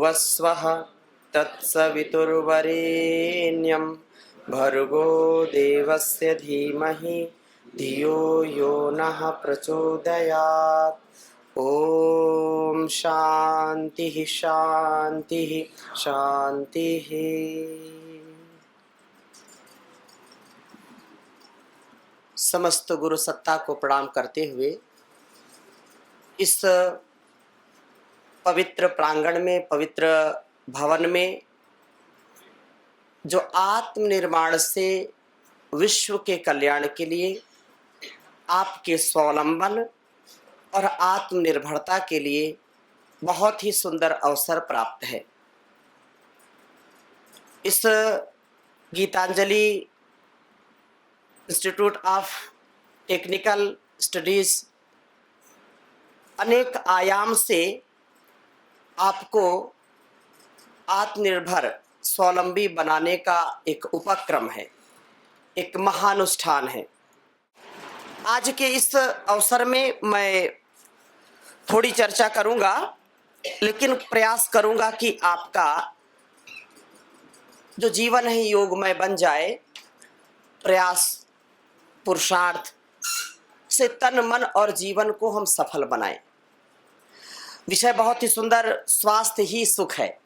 भुवस्वः तत्सवितुर्वरेण्यं भर्गो देवस्य धीमहि धियो यो नः प्रचोदयात्। ओम शांति शांति शांति। समस्त गुरु सत्ता को प्रणाम करते हुए इस पवित्र प्रांगण में, पवित्र भवन में, जो आत्मनिर्माण से विश्व के कल्याण के लिए, आपके स्वावलंबन और आत्मनिर्भरता के लिए बहुत ही सुंदर अवसर प्राप्त है। इस Gitanjali institute of technical studies अनेक आयाम से आपको आत्मनिर्भर स्वावलंबी बनाने का एक उपक्रम है, एक महानुष्ठान है। आज के इस अवसर में मैं थोड़ी चर्चा करूंगा, लेकिन प्रयास करूंगा कि आपका जो जीवन है योगमय बन जाए। प्रयास, पुरुषार्थ से तन मन और जीवन को हम सफल बनाएं। विषय बहुत ही सुंदर, स्वास्थ्य ही सुख है।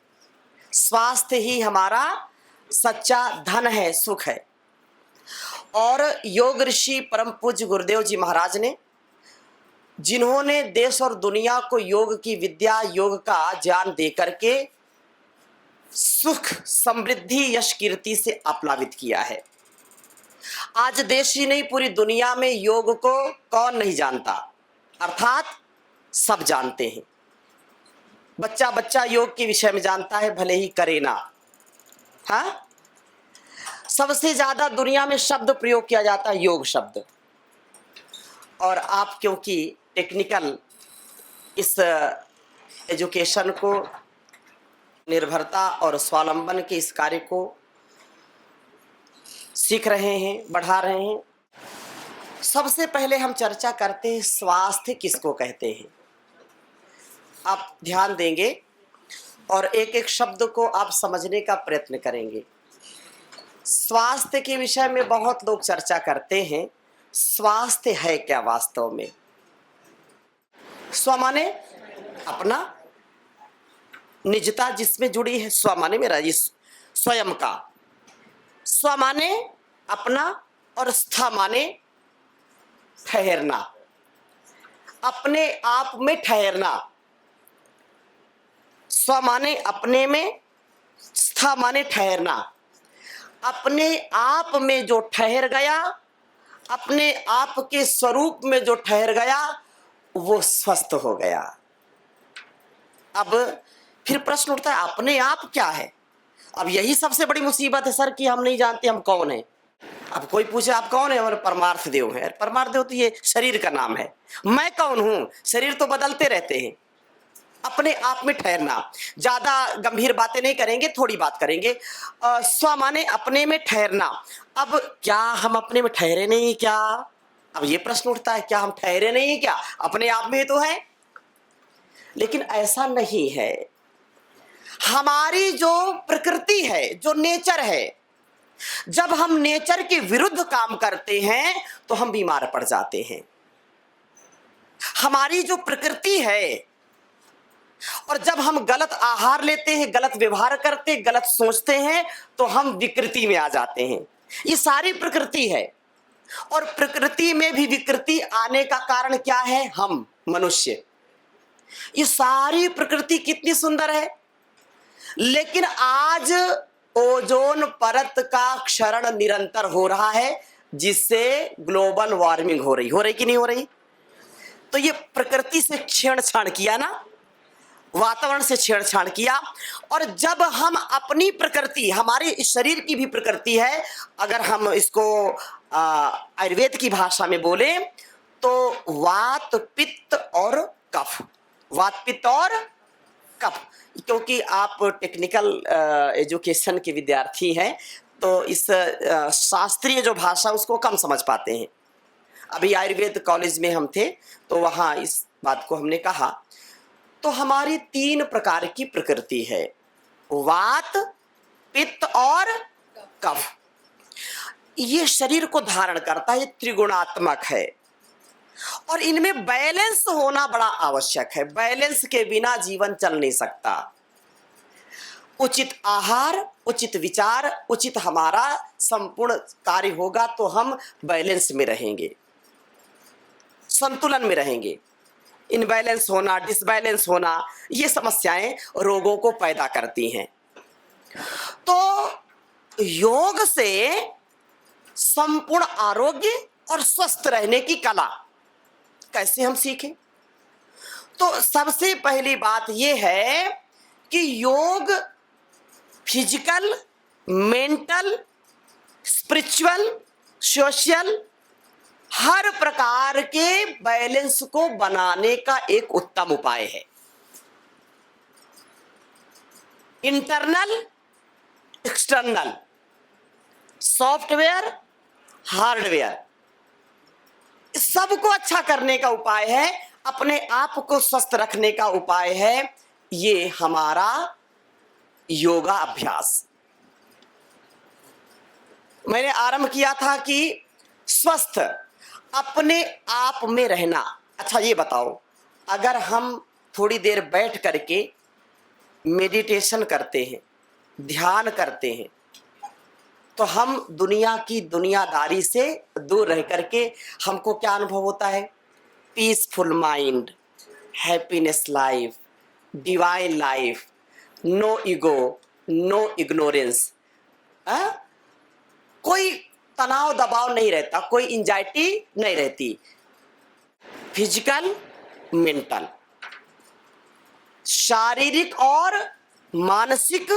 स्वास्थ्य ही हमारा सच्चा धन है, सुख है। और योग ऋषि परम पूज्य गुरुदेव जी महाराज ने, जिन्होंने देश और दुनिया को योग की विद्या, योग का ज्ञान दे करके सुख, समृद्धि, यश, कीर्ति से आप्लावित किया है। आज देश ही नहीं, पूरी दुनिया में योग को कौन नहीं जानता, अर्थात सब जानते हैं। बच्चा बच्चा योग के विषय में जानता है, भले ही करे ना। हाँ, सबसे ज्यादा दुनिया में शब्द प्रयोग किया जाता है योग शब्द। और आप क्योंकि टेक्निकल इस एजुकेशन को, निर्भरता और स्वावलंबन के इस कार्य को सीख रहे हैं, बढ़ा रहे हैं, सबसे पहले हम चर्चा करते हैं स्वास्थ्य किसको कहते हैं। आप ध्यान देंगे और एक एक शब्द को आप समझने का प्रयत्न करेंगे। स्वास्थ्य के विषय में बहुत लोग चर्चा करते हैं। स्वास्थ्य है क्या वास्तव में? स्व माने अपना, निजता जिसमें जुड़ी है। स्व माने मेरा इस स्वयं का, स्व माने अपना, और स्थ माने ठहरना, अपने आप में ठहरना। स्व माने अपने में, स्थ माने ठहरना। अपने आप में जो ठहर गया, अपने आप के स्वरूप में जो ठहर गया, वो स्वस्थ हो गया। अब फिर प्रश्न उठता है, अपने आप क्या है? अब यही सबसे बड़ी मुसीबत है सर, कि हम नहीं जानते हम कौन है। अब कोई पूछे आप कौन है? हमारे परमार्थ देव है। परमार्थ देव तो ये शरीर का नाम है। मैं कौन हूं? शरीर तो बदलते रहते हैं। अपने आप में ठहरना। ज्यादा गंभीर बातें नहीं करेंगे, थोड़ी बात करेंगे। स्व माने अपने में ठहरना। अब क्या हम अपने में ठहरे नहीं क्या? अब ये प्रश्न उठता है, क्या हम ठहरे नहीं क्या? अपने आप में तो है। लेकिन ऐसा नहीं है। हमारी जो प्रकृति है, जो नेचर है, जब हम नेचर के विरुद्ध काम करते हैं तो हम बीमार पड़ जाते हैं। हमारी जो प्रकृति है, और जब हम गलत आहार लेते हैं, गलत व्यवहार करते हैं, गलत सोचते हैं, तो हम विकृति में आ जाते हैं। ये सारी प्रकृति है। और प्रकृति में भी विकृति आने का कारण क्या है? हम मनुष्य। ये सारी प्रकृति कितनी सुंदर है, लेकिन आज ओजोन परत का क्षरण निरंतर हो रहा है, जिससे ग्लोबल वार्मिंग हो रही कि नहीं हो रही? तो ये प्रकृति से छेड़छाड़ किया ना, वातावरण से छेड़छाड़ किया। और जब हम अपनी प्रकृति, हमारे इस शरीर की भी प्रकृति है, अगर हम इसको आयुर्वेद की भाषा में बोले तो वात, पित्त और कफ। वात, पित्त और कफ। क्योंकि आप टेक्निकल एजुकेशन के विद्यार्थी हैं, तो इस शास्त्रीय जो भाषा उसको कम समझ पाते हैं। अभी आयुर्वेद कॉलेज में हम थे, तो वहाँ इस बात को हमने कहा तो हमारी 3 प्रकार की प्रकृति है, वात, पित्त और कफ। ये शरीर को धारण करता है, ये त्रिगुणात्मक है और इनमें बैलेंस होना बड़ा आवश्यक है। बैलेंस के बिना जीवन चल नहीं सकता। उचित आहार, उचित विचार, उचित हमारा संपूर्ण कार्य होगा तो हम बैलेंस में रहेंगे, संतुलन में रहेंगे। इनबैलेंस होना, डिसबैलेंस होना, ये समस्याएं रोगों को पैदा करती हैं। तो योग से संपूर्ण आरोग्य और स्वस्थ रहने की कला कैसे हम सीखें? तो सबसे पहली बात यह है कि योग फिजिकल, मेंटल, स्पिरिचुअल, सोशल हर प्रकार के बैलेंस को बनाने का एक उत्तम उपाय है। इंटरनल, एक्सटर्नल, सॉफ्टवेयर, हार्डवेयर, सबको अच्छा करने का उपाय है, अपने आप को स्वस्थ रखने का उपाय है ये हमारा योगा अभ्यास। मैंने आरंभ किया था कि स्वस्थ अपने आप में रहना। अच्छा ये बताओ, अगर हम थोड़ी देर बैठ करके मेडिटेशन करते हैं, ध्यान करते हैं, तो हम दुनिया की दुनियादारी से दूर रह करके हमको क्या अनुभव होता है? Peaceful mind, happiness life, divine life, no ego, no ignorance. कोई तनाव दबाव नहीं रहता, कोई एंजाइटी नहीं रहती। फिजिकल, मेंटल, शारीरिक और मानसिक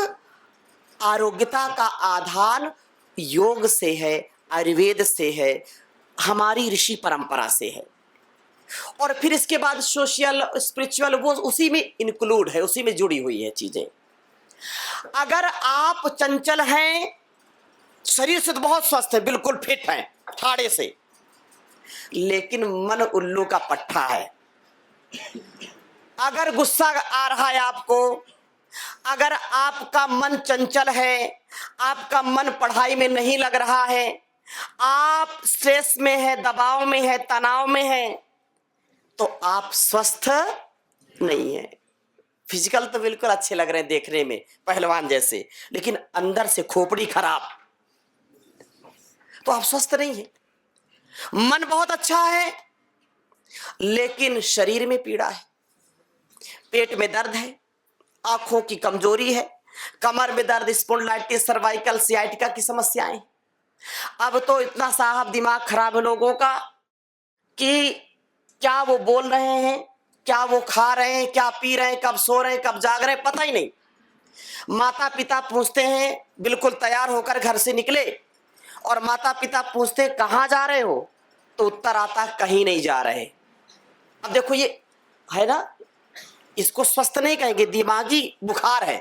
आरोग्यता का आधार योग से है, आयुर्वेद से है, हमारी ऋषि परंपरा से है। और फिर इसके बाद सोशल, स्पिरिचुअल, वो उसी में इंक्लूड है, उसी में जुड़ी हुई है चीजें। अगर आप चंचल हैं, शरीर से तो बहुत स्वस्थ है, बिल्कुल फिट हैं ठाड़े से, लेकिन मन उल्लू का पट्टा है। अगर गुस्सा आ रहा है आपको, अगर आपका मन चंचल है, आपका मन पढ़ाई में नहीं लग रहा है, आप स्ट्रेस में है, दबाव में है, तनाव में है, तो आप स्वस्थ नहीं है। फिजिकल तो बिल्कुल अच्छे लग रहे हैं देखने में, पहलवान जैसे, लेकिन अंदर से खोपड़ी खराब, तो आप स्वस्थ नहीं है। मन बहुत अच्छा है, लेकिन शरीर में पीड़ा है, पेट में दर्द है, आंखों की कमजोरी है, कमर में दर्द, स्पॉन्डिलाइटिस, सर्वाइकल, सियाटिका की समस्याएं। अब तो इतना साहब दिमाग खराब है लोगों का कि क्या वो बोल रहे हैं, क्या वो खा रहे हैं, क्या पी रहे हैं, कब सो रहे हैं, कब जाग रहे हैं, पता ही नहीं। माता पिता पूछते हैं, बिल्कुल तैयार होकर घर से निकले, और माता पिता पूछते कहाँ जा रहे हो, तो उत्तर आता कहीं नहीं जा रहे। अब देखो ये है ना, इसको स्वस्थ नहीं कहेंगे, दिमागी बुखार है।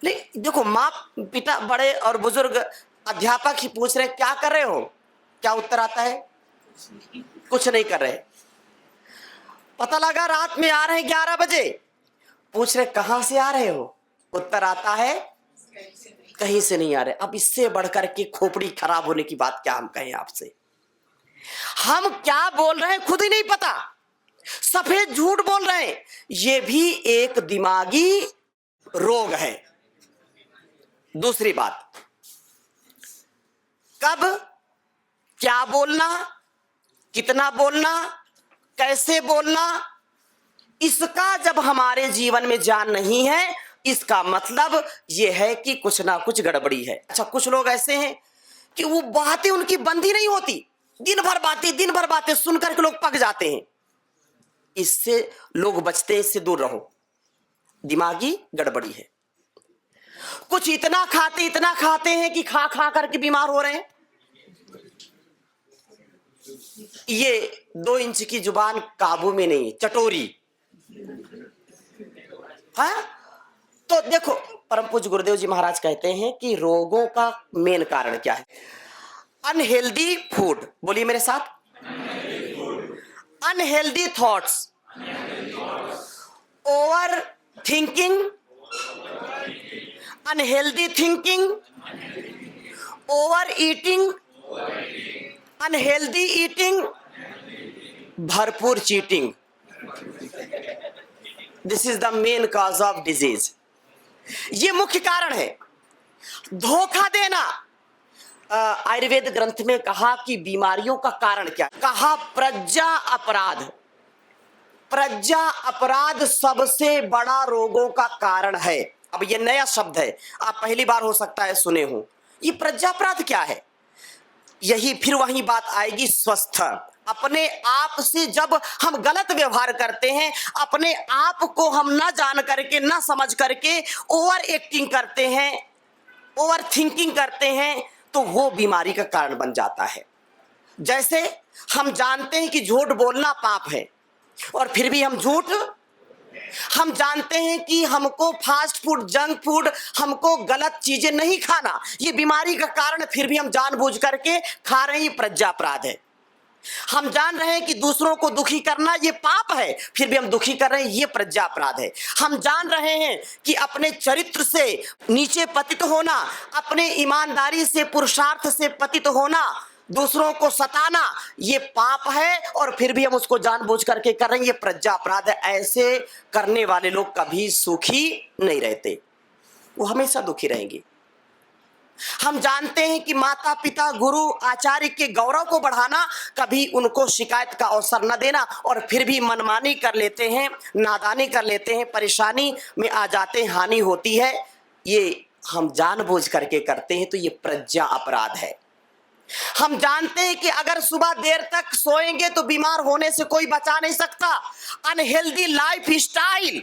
नहीं देखो, माँ पिता, बड़े और बुजुर्ग, अध्यापक ही पूछ रहे क्या कर रहे हो, क्या उत्तर आता है? कुछ नहीं कर रहे। पता लगा रात में आ रहे हैं 11 बजे, पूछ रहे कहां से आ रहे हो, उत्तर आता है कहीं से नहीं आ रहे। अब इससे बढ़कर के खोपड़ी खराब होने की बात क्या हम कहें आपसे? हम क्या बोल रहे हैं खुद ही नहीं पता, सफेद झूठ बोल रहे हैं। ये भी एक दिमागी रोग है। दूसरी बात, कब क्या बोलना, कितना बोलना, कैसे बोलना, इसका जब हमारे जीवन में ज्ञान नहीं है, इसका मतलब यह है कि कुछ ना कुछ गड़बड़ी है। अच्छा, कुछ लोग ऐसे हैं कि वो बातें उनकी बंद ही नहीं होती, दिन भर बातें सुनकर के लोग पक जाते हैं। इससे लोग बचते हैं, इससे दूर रहो, दिमागी गड़बड़ी है। कुछ इतना खाते हैं कि खा खा करके बीमार हो रहे हैं। ये 2 इंच की जुबान काबू में नहीं, चटोरी। हाँ, तो देखो, परम पूज्य गुरुदेव जी महाराज कहते हैं कि रोगों का मेन कारण क्या है? अनहेल्दी फूड, बोलिए मेरे साथ, unhealthy thoughts, over thinking, unhealthy thinking, over eating, unhealthy eating, भरपूर cheating. This is the main cause of disease. ये मुख्य कारण है। धोखा देना, आयुर्वेद ग्रंथ में कहा कि बीमारियों का कारण क्या, कहा प्रज्ञा अपराध। प्रज्ञा अपराध सबसे बड़ा रोगों का कारण है। अब ये नया शब्द है, आप पहली बार हो सकता है सुने हो। ये प्रज्ञा अपराध क्या है? यही फिर वही बात आएगी, स्वस्थ। अपने आप से जब हम गलत व्यवहार करते हैं, अपने आप को हम ना जान करके, ना समझ करके ओवर एक्टिंग करते हैं, ओवर थिंकिंग करते हैं, तो वो बीमारी का कारण बन जाता है। जैसे हम जानते हैं कि झूठ बोलना पाप है और फिर भी हम झूठ, हम जानते हैं कि हमको फास्ट फूड, जंक फूड, हमको गलत चीजें नहीं खाना, ये बीमारी का कारण, फिर भी हम जानबूझ करके खा रहे हैं, प्रज्ञा अपराध है। हम जान रहे हैं कि दूसरों को दुखी करना ये पाप है, फिर भी हम दुखी कर रहे हैं, ये प्रज्ञा अपराध है। हम जान रहे हैं कि अपने चरित्र से नीचे पतित होना, अपने ईमानदारी से, पुरुषार्थ से पतित होना, दूसरों को सताना ये पाप है, और फिर भी हम उसको जानबूझ करके कर रहे हैं, ये प्रज्ञा अपराध है। ऐसे करने वाले लोग कभी सुखी नहीं रहते, वो हमेशा दुखी रहेंगे। हम जानते हैं कि माता पिता, गुरु, आचार्य के गौरव को बढ़ाना, कभी उनको शिकायत का अवसर न देना, और फिर भी मनमानी कर लेते हैं, नादानी कर लेते हैं, परेशानी में आ जाते हैं, हानि होती है, ये हम जानबूझ करके करते हैं, तो ये प्रज्ञा अपराध है। हम जानते हैं कि अगर सुबह देर तक सोएंगे तो बीमार होने से कोई बचा नहीं सकता। अनहेल्दी लाइफ स्टाइल,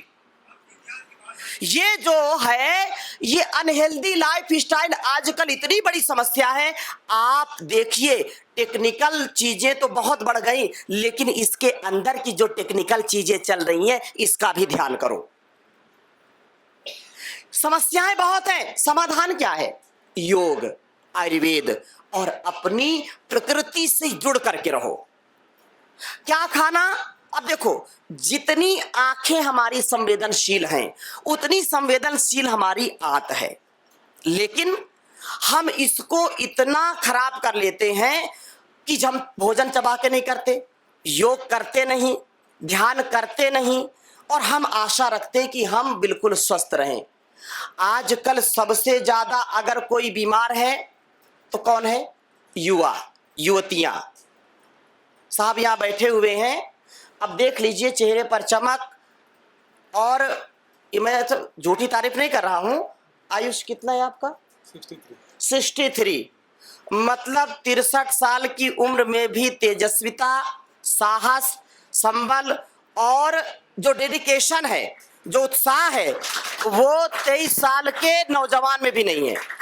ये जो है, ये अनहेल्दी लाइफ स्टाइल आजकल इतनी बड़ी समस्या है। आप देखिए, टेक्निकल चीजें तो बहुत बढ़ गई, लेकिन इसके अंदर की जो टेक्निकल चीजें चल रही हैं, इसका भी ध्यान करो। समस्याएं बहुत हैं, समाधान क्या है? योग, आयुर्वेद, और अपनी प्रकृति से जुड़ करके रहो। क्या खाना? अब देखो, जितनी आंखें हमारी संवेदनशील हैं, उतनी संवेदनशील हमारी आंत है, लेकिन हम इसको इतना खराब कर लेते हैं कि हम भोजन चबा के नहीं करते, योग करते नहीं, ध्यान करते नहीं, और हम आशा रखते हैं कि हम बिल्कुल स्वस्थ रहें। आजकल सबसे ज्यादा अगर कोई बीमार है तो कौन है? युवा, युवतियां। साहब यहां बैठे हुए हैं, अब देख लीजिए चेहरे पर चमक, और मैं तो झूठी तारीफ नहीं कर रहा हूं। आयुष कितना है आपका? 63। मतलब 63 साल की उम्र में भी तेजस्विता, साहस, संबल और जो डेडिकेशन है, जो उत्साह है, वो 23 साल के नौजवान में भी नहीं है।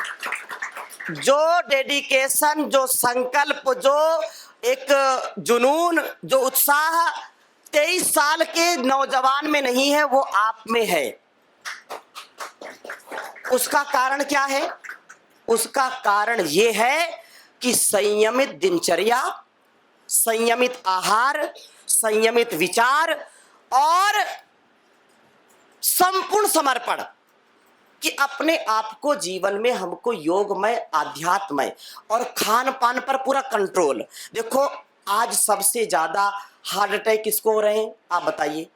जो डेडिकेशन, जो संकल्प, जो एक जुनून, जो उत्साह 23 साल के नौजवान में नहीं है, वो आप में है। उसका कारण क्या है? उसका कारण ये है कि संयमित दिनचर्या, संयमित आहार, संयमित विचार और संपूर्ण समर्पण, कि अपने आप को जीवन में हमको योगमय, आध्यात्मय और खान पान पर पूरा कंट्रोल। देखो, आज सबसे ज्यादा हार्ट अटैक किसको हो रहे हैं आप बताइए?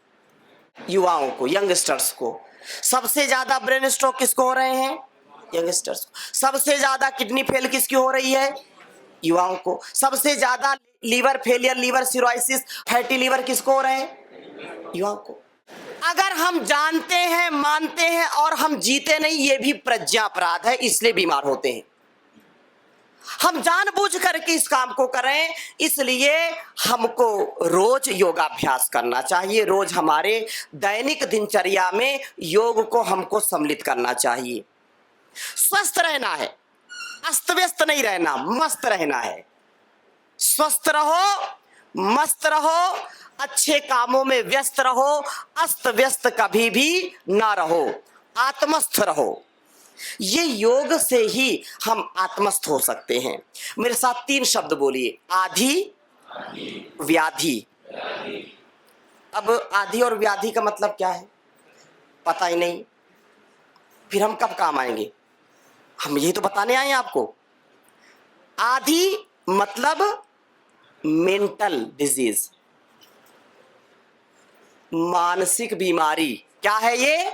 युवाओं को, यंगस्टर्स को। सबसे ज्यादा ब्रेन स्ट्रोक किसको हो रहे हैं? यंगस्टर्स को। सबसे ज्यादा किडनी फेल किसकी हो रही है? युवाओं को। सबसे ज्यादा liver failure, liver cirrhosis, fatty liver किसको हो रहे हैं? युवाओं को। अगर हम जानते हैं, मानते हैं और हम जीते नहीं, ये भी प्रज्ञा अपराध है, इसलिए बीमार होते हैं। हम जानबूझ करके इस काम को करें, इसलिए हमको रोज योगाभ्यास करना चाहिए। रोज हमारे दैनिक दिनचर्या में योग को हमको सम्मिलित करना चाहिए। स्वस्थ रहना है, अस्त व्यस्त नहीं रहना, मस्त रहना है। स्वस्थ रहो, मस्त रहो, अच्छे कामों में व्यस्त रहो, अस्त व्यस्त कभी भी ना रहो, आत्मस्थ रहो। ये योग से ही हम आत्मस्थ हो सकते हैं। मेरे साथ 3 शब्द बोलिए। आधि, व्याधि। अब आधि और व्याधि का मतलब क्या है? पता ही नहीं, फिर हम कब काम आएंगे? हम यही तो बताने आए हैं आपको। आधी मतलब मेंटल डिजीज, मानसिक बीमारी। क्या है ये?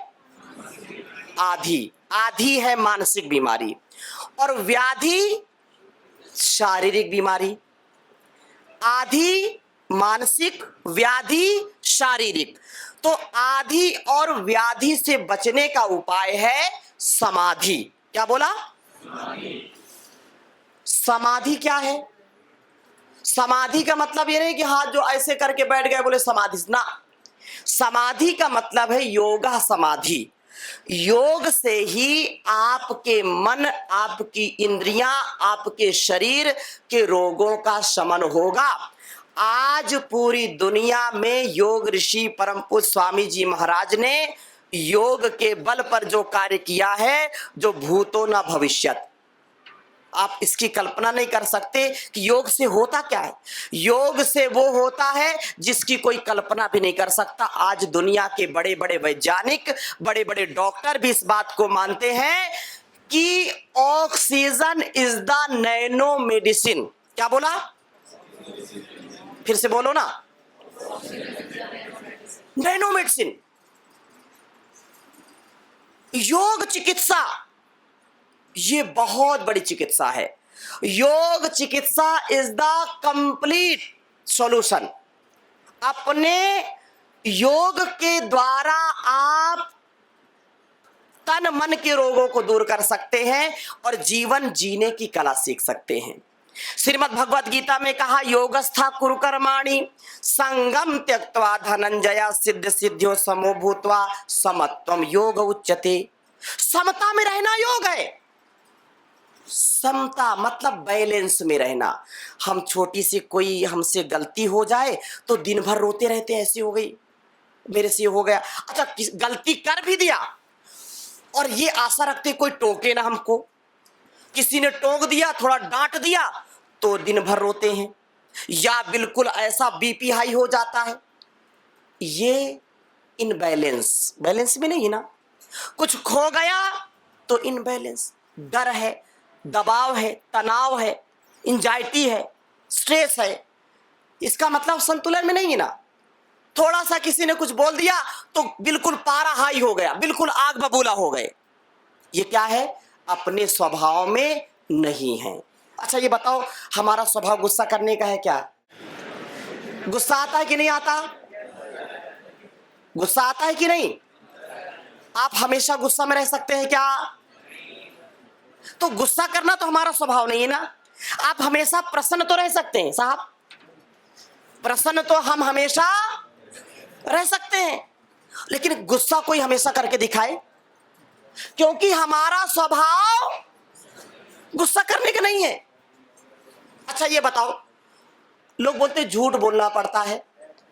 आधी। आधी है मानसिक बीमारी, और व्याधि शारीरिक बीमारी। आधी मानसिक, व्याधि शारीरिक। तो आधी और व्याधि से बचने का उपाय है समाधि। क्या बोला? समाधि क्या है? समाधि का मतलब ये नहीं कि हाथ जो ऐसे करके बैठ गए बोले समाधि ना। समाधि का मतलब है योगा समाधि। योग से ही आपके मन, आपकी इंद्रियां, आपके शरीर के रोगों का शमन होगा। आज पूरी दुनिया में योग ऋषि परम पूज्य स्वामी जी महाराज ने योग के बल पर जो कार्य किया है, जो भूतो न भविष्यत, आप इसकी कल्पना नहीं कर सकते कि योग से होता क्या है। योग से वो होता है जिसकी कोई कल्पना भी नहीं कर सकता। आज दुनिया के बड़े बड़े वैज्ञानिक, बड़े बड़े डॉक्टर भी इस बात को मानते हैं कि oxygen is the nano medicine. क्या बोला? फिर से बोलो ना, नैनो मेडिसिन। योग चिकित्सा ये बहुत बड़ी चिकित्सा है। योग चिकित्सा इज द कंप्लीट सॉल्यूशन। अपने योग के द्वारा आप तन मन के रोगों को दूर कर सकते हैं और जीवन जीने की कला सीख सकते हैं। श्रीमद् भगवद गीता में कहा, योगस्था कुरु कर्माणि संगम त्यक्त्वा धनंजय सिद्ध सिद्धियों समो भूत्वा समत्वम योग उच्यते। समता में रहना योग है। समता मतलब बैलेंस में रहना। हम छोटी सी कोई हमसे गलती हो जाए तो दिन भर रोते रहते, ऐसे हो गई, मेरे से हो गया। अच्छा, गलती कर भी दिया और ये आशा रखते कोई टोके ना हमको। किसी ने टोक दिया, थोड़ा डांट दिया तो दिन भर रोते हैं, या बिल्कुल ऐसा बीपी हाई हो जाता है। ये इनबैलेंस, बैलेंस में नहीं ना। कुछ खो गया तो इनबैलेंस, डर है, दबाव है, तनाव है, एंजाइटी है, स्ट्रेस है। इसका मतलब संतुलन में नहीं है ना। थोड़ा सा किसी ने कुछ बोल दिया तो बिल्कुल पारा हाई हो गया, बिल्कुल आग बबूला हो गए। ये क्या है? अपने स्वभाव में नहीं है। अच्छा ये बताओ, हमारा स्वभाव गुस्सा करने का है क्या? गुस्सा आता है कि नहीं आता? गुस्सा आता है कि नहीं? आप हमेशा गुस्सा में रह सकते हैं क्या? तो गुस्सा करना तो हमारा स्वभाव नहीं है ना। आप हमेशा प्रसन्न तो रह सकते हैं साहब, प्रसन्न तो हम हमेशा रह सकते हैं, लेकिन गुस्सा कोई हमेशा करके दिखाए, क्योंकि हमारा स्वभाव गुस्सा करने का नहीं है। अच्छा ये बताओ, लोग बोलते झूठ बोलना पड़ता है।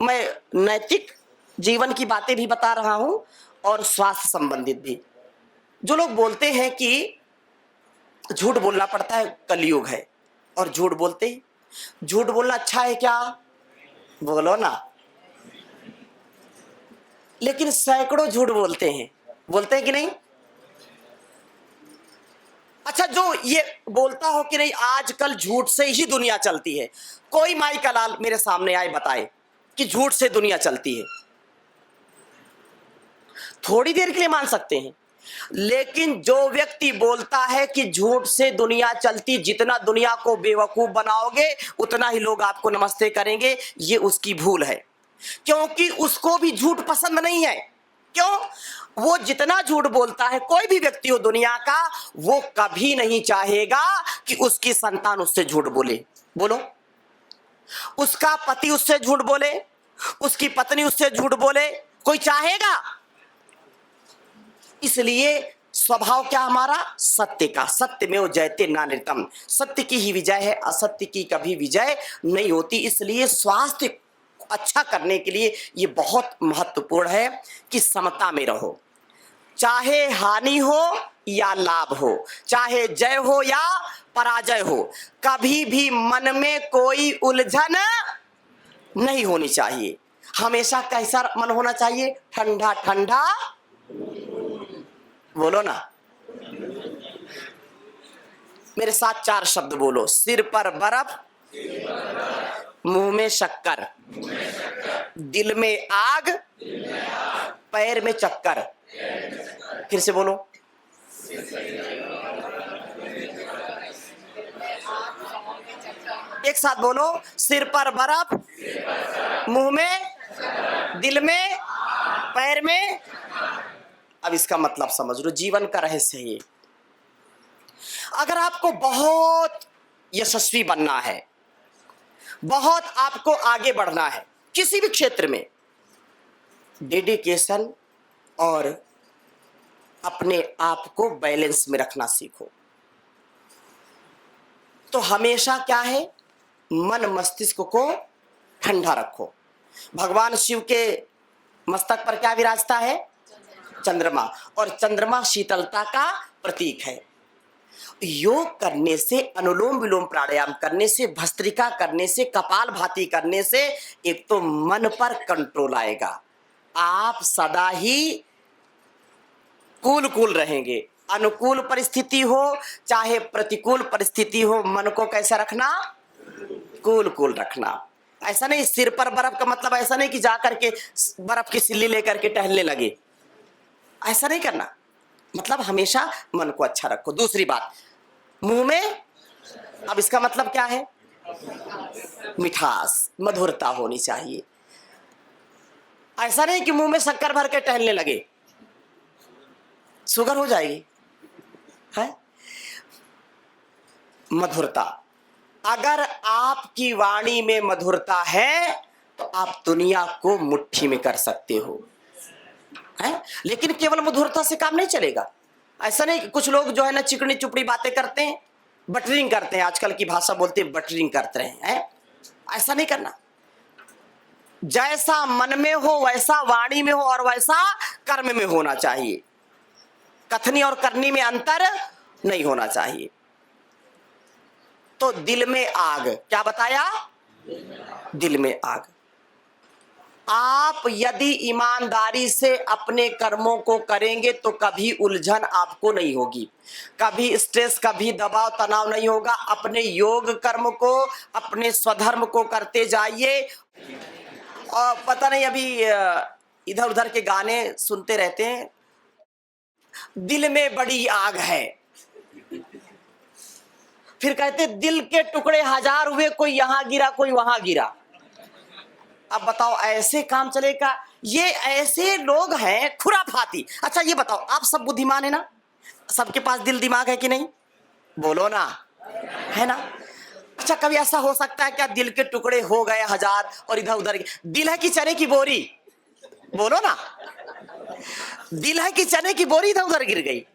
मैं नैतिक जीवन की बातें भी बता रहा हूं और स्वास्थ्य संबंधित भी। जो लोग बोलते हैं कि झूठ बोलना पड़ता है, कलयुग है और झूठ बोलते ही। झूठ बोलना अच्छा है क्या? बोलो ना। लेकिन सैकड़ों झूठ बोलते हैं कि नहीं? अच्छा, जो ये बोलता हो कि नहीं आजकल झूठ से ही दुनिया चलती है, कोई माई का लाल मेरे सामने आए बताए कि झूठ से दुनिया चलती है। थोड़ी देर के लिए मान सकते हैं, लेकिन जो व्यक्ति बोलता है कि झूठ से दुनिया चलती, जितना दुनिया को बेवकूफ बनाओगे उतना ही लोग आपको नमस्ते करेंगे, ये उसकी भूल है। क्योंकि उसको भी झूठ पसंद नहीं है। क्यों? वो जितना झूठ बोलता है, कोई भी व्यक्ति हो दुनिया का, वो कभी नहीं चाहेगा कि उसकी संतान उससे झूठ बोले। बोलो, उसका पति उससे झूठ बोले, उसकी पत्नी उससे झूठ बोले, कोई चाहेगा? इसलिए स्वभाव क्या हमारा? सत्य का। सत्य में वो जयते नानृतम। सत्य की ही विजय है, असत्य की कभी विजय नहीं होती। इसलिए स्वास्थ्य अच्छा करने के लिए ये बहुत महत्वपूर्ण है कि समता में रहो। चाहे हानि हो या लाभ हो, चाहे जय हो या पराजय हो, कभी भी मन में कोई उलझन नहीं होनी चाहिए। हमेशा कैसा मन होना चाहिए? ठंडा ठंडा बोलो ना, मेरे साथ 4 शब्द बोलो। सिर पर बर्फ, मुंह में शक्कर, दिल में आग, पैर में चक्कर। फिर से बोलो। एक साथ बोलो। सिर पर बर्फ, मुंह में, दिल में, पैर में। अब इसका मतलब समझ लो, जीवन का रहस्य है ये। अगर आपको बहुत यशस्वी बनना है, बहुत आपको आगे बढ़ना है किसी भी क्षेत्र में, डेडिकेशन और अपने आप को बैलेंस में रखना सीखो। तो हमेशा क्या है, मन मस्तिष्क को ठंडा रखो। भगवान शिव के मस्तक पर क्या विराजता है? चंद्रमा, और चंद्रमा शीतलता का प्रतीक है। योग करने से, अनुलोम विलोम प्राणायाम करने से, भस्त्रिका करने से, कपालभाति करने से एक तो मन पर कंट्रोल आएगा। आप सदा ही कूल रहेंगे। अनुकूल परिस्थिति हो चाहे प्रतिकूल परिस्थिति हो, मन को कैसा रखना? कूल रखना। ऐसा नहीं सिर पर बर्फ का मतलब ऐसा नहीं कि जा करके बर्फ की सिल्ली लेकर के टहलने लगे, ऐसा नहीं करना। मतलब हमेशा मन को अच्छा रखो। दूसरी बात, मुंह में, अब इसका मतलब क्या है? मिठास, मधुरता होनी चाहिए। ऐसा नहीं कि मुंह में शक्कर भर के टहलने लगे, शुगर हो जाएगी है। मधुरता, अगर आपकी वाणी में मधुरता है तो आप दुनिया को मुट्ठी में कर सकते हो, है। लेकिन केवल मधुरता से काम नहीं चलेगा। ऐसा नहीं कि कुछ लोग जो है ना चिकनी चुपड़ी बातें करते हैं, बटरिंग करते हैं, आजकल की भाषा बोलते हैं बटरिंग करते हैं। ऐसा नहीं करना। जैसा मन में हो वैसा वाणी में हो और वैसा कर्म में होना चाहिए। कथनी और करनी में अंतर नहीं होना चाहिए। तो दिल में आग, क्या बताया? दिल में आग। आप यदि ईमानदारी से अपने कर्मों को करेंगे तो कभी उलझन आपको नहीं होगी, कभी स्ट्रेस, कभी दबाव तनाव नहीं होगा। अपने योग कर्म को, अपने स्वधर्म को करते जाइए। और पता नहीं, अभी इधर उधर के गाने सुनते रहते हैं, दिल में बड़ी आग है, फिर कहते दिल के टुकड़े हजार हुए, कोई यहां गिरा कोई वहां गिरा। अब बताओ ऐसे काम चलेगा? ये ऐसे लोग हैं खुराफाती। अच्छा ये बताओ, आप सब बुद्धिमान है ना? सबके पास दिल दिमाग है कि नहीं? बोलो ना, है ना? अच्छा कभी ऐसा हो सकता है क्या दिल के टुकड़े हो गए हजार और इधर उधर? दिल है कि चने की बोरी? बोलो ना, दिल है कि चने की बोरी इधर उधर गिर गई?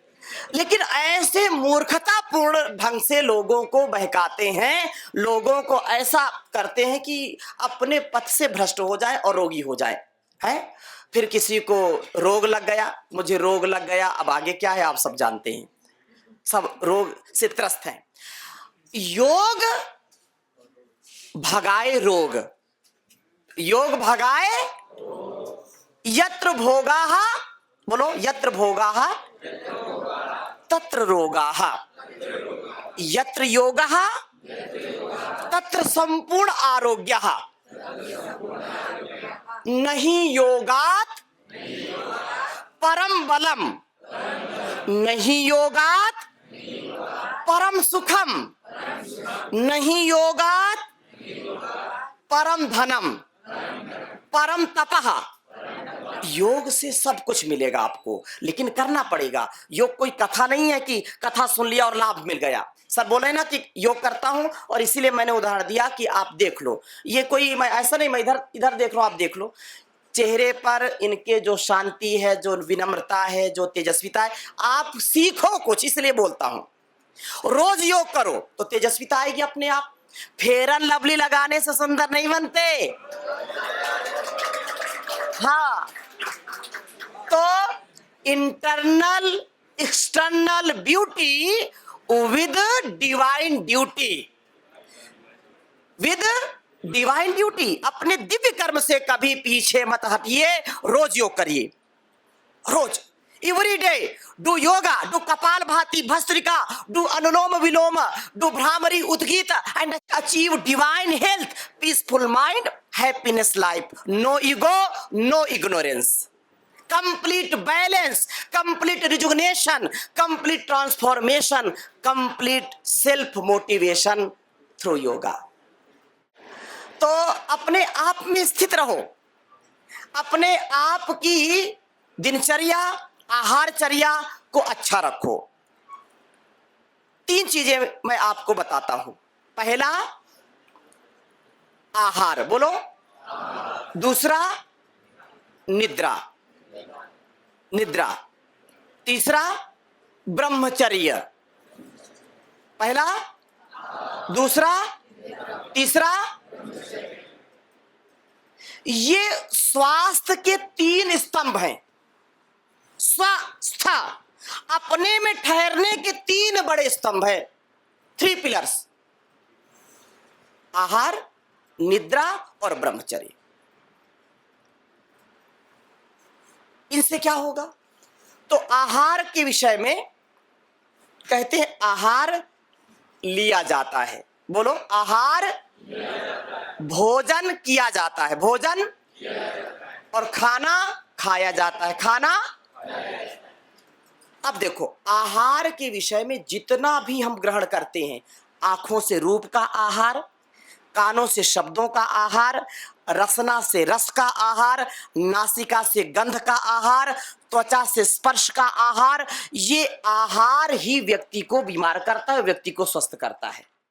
लेकिन ऐसे मूर्खतापूर्ण ढंग से लोगों को बहकाते हैं, लोगों को ऐसा करते हैं कि अपने पथ से भ्रष्ट हो जाए और रोगी हो जाए, है। फिर किसी को रोग लग गया, मुझे रोग लग गया, अब आगे क्या है आप सब जानते हैं, सब रोग से त्रस्त हैं। योग भगाए रोग, योग भगाए यत्र भोगाः, बोलो यत्र भोगाः तत्र रोगाः, यत्र योगः तत्र संपूर्ण आरोग्यः, नहीं योगात् परम बलम, नहीं योगात् परम सुखम, नहीं योगात् परम धनम, परम तपः। योग से सब कुछ मिलेगा आपको, लेकिन करना पड़ेगा। योग कोई कथा नहीं है कि कथा सुन लिया और लाभ मिल गया। सर बोले ना कि योग करता हूं और इसीलिए मैंने उदाहरण दिया कि आप देख लो। ये कोई मैं ऐसा नहीं, मैं इधर इधर देख लो, आप देख लो चेहरे पर इनके जो शांति है, जो विनम्रता है, जो तेजस्विता है, आप सीखो कुछ, इसलिए बोलता हूं। रोज योग करो तो तेजस्विता आएगी अपने आप। फेरन लवली लगाने से सुंदर नहीं बनते। हाँ, तो internal external beauty with divine duty, with divine duty. अपने दिव्य कर्म से कभी पीछे मत हटिए, रोज योग करिए। रोज every day. Do yoga, do Kapalbhati, Bhastrika, do Anuloma Viloma, do Brahmari Udgita, and achieve divine health, peaceful mind, happiness life. No ego, no ignorance. Complete balance, complete rejuvenation, complete transformation, complete self motivation through yoga. तो अपने आप में स्थित रहो, अपने आप की दिनचर्या, आहारचर्या को अच्छा रखो। 3 चीजें मैं आपको बताता हूं। पहला आहार, बोलो। दूसरा निद्रा, निद्रा। तीसरा ब्रह्मचर्य। पहला, दूसरा, तीसरा। ये स्वास्थ्य के 3 स्तंभ हैं। स्वस्थ, अपने में ठहरने के 3 बड़े स्तंभ हैं, 3 पिलर्स। आहार, निद्रा और ब्रह्मचर्य। इनसे क्या होगा? तो आहार के विषय में कहते हैं आहार लिया जाता है। बोलो, आहार भोजन किया जाता है, भोजन और खाना खाया जाता है, खाना। अब देखो, आहार के विषय में जितना भी हम ग्रहण करते हैं, आंखों से रूप का आहार, कानों से शब्दों का आहार, रसना से रस का आहार, नासिका से गंध का आहार, त्वचा से स्पर्श का आहार, ये आहार ही व्यक्ति को बीमार करता है, व्यक्ति को स्वस्थ करता है।